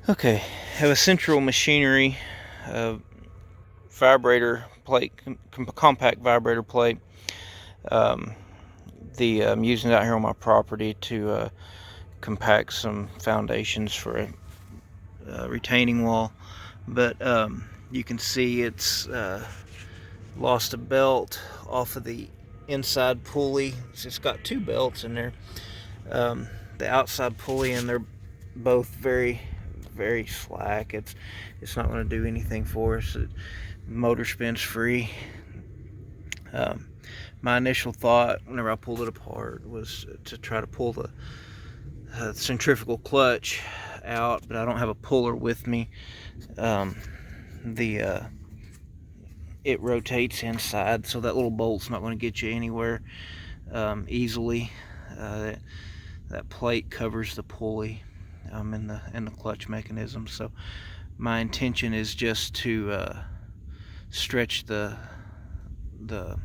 Okay, have a central machinery vibrator plate, compact vibrator plate. Um, I'm using it out here on my property to compact some foundations for a retaining wall. But you can see it's lost a belt off of the inside pulley. It's got two belts in there. Um, the outside pulley, and they're both very slack. It's not going to do anything for us. The motor spins free. Um, my initial thought whenever I pulled it apart was to try to pull the centrifugal clutch out, but I don't have a puller with me. Um, the It rotates inside, so that little bolt's not going to get you anywhere easily. That plate covers the pulley and the clutch mechanism. So my intention is just to stretch the the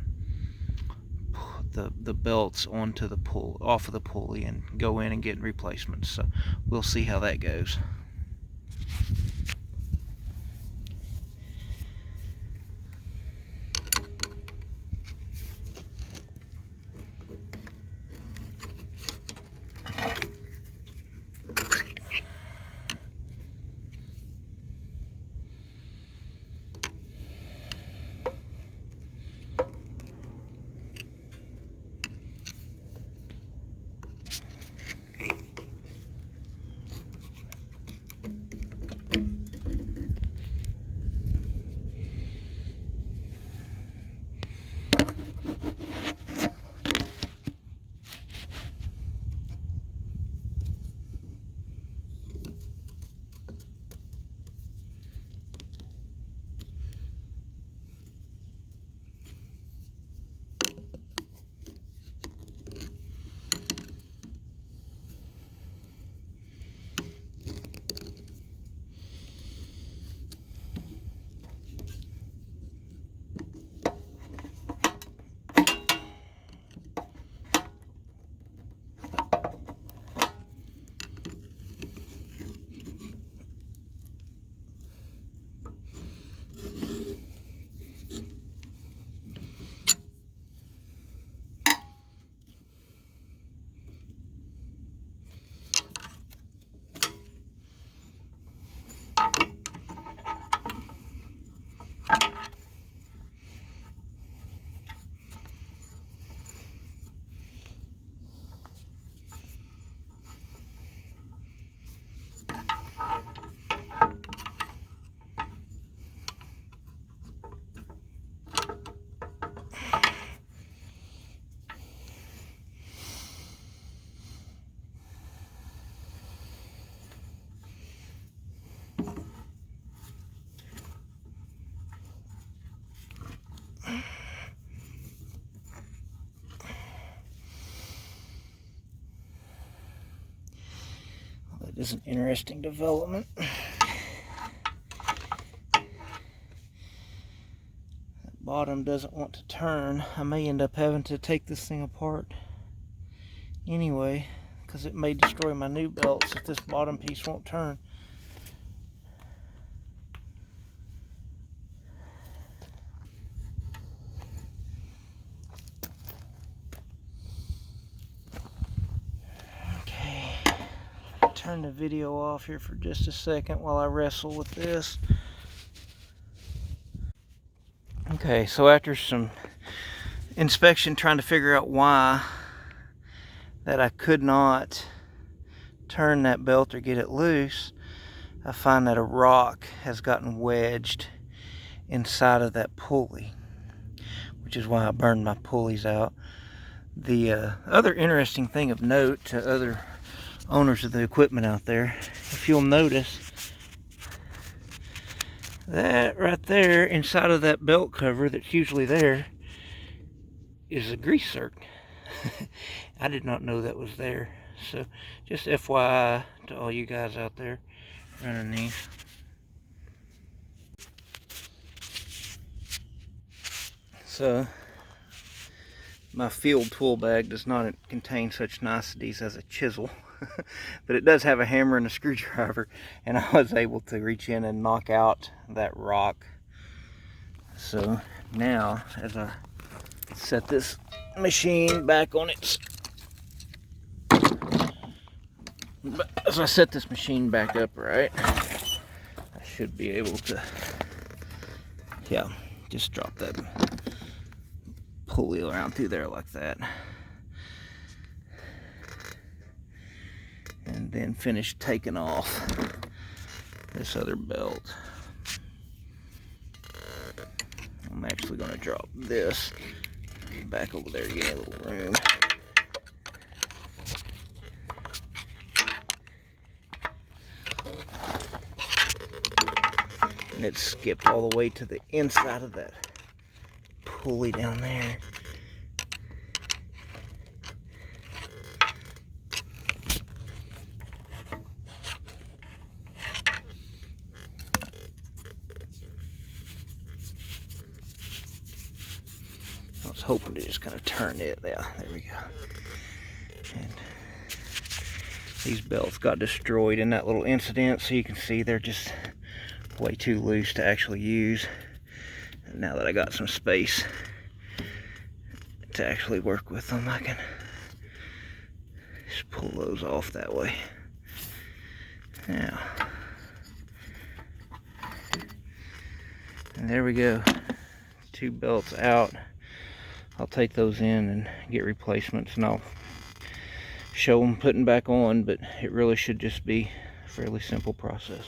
the belts onto the off of the pulley and go in and get replacements. So we'll see how that goes. That is an interesting development. Bottom doesn't want to turn. I may end up having to take this thing apart anyway, because it may destroy my new belts if this bottom piece won't turn. Okay, turn the video off here for just a second while I wrestle with this. Okay, so after some inspection trying to figure out why that I could not turn that belt or get it loose, I find that a rock has gotten wedged inside of that pulley, which is why I burned my pulleys out. The other interesting thing of note to other owners of the equipment out there, if you'll notice, that right there inside of that belt cover that's usually there is a grease zerk. I did not know that was there. So just FYI to all you guys out there running these. So my field tool bag does not contain such niceties as a chisel. but it does have a hammer and a screwdriver, and I was able to reach in and knock out that rock. So now, as I set this machine back on its, as I set this machine back up right, I should be able to, yeah, just drop that pulley around through there like that. And then finish taking off this other belt. I'm actually going to drop this back over there to get a little room. And it skipped all the way to the inside of that pulley down there. I was hoping to just kind of turn it. Yeah, there we go. And these belts got destroyed in that little incident, so you can see they're just way too loose to actually use. And now that I got some space to actually work with them, I can just pull those off that way. Now, and there we go. 2 belts out. I'll take those in and get replacements, and I'll show them putting back on, but it really should just be a fairly simple process.